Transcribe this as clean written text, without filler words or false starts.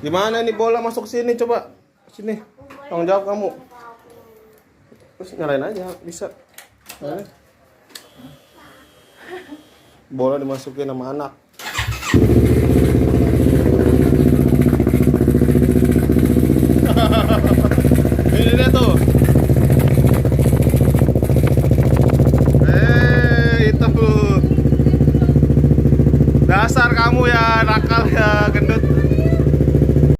Gimana nih bola masuk sini coba. Sini. Tanggung jawab kamu. Terus nyalain aja bisa. Nyalain. Bola dimasukin sama anak. Ini dia tuh. Itu. Dasar kamu ya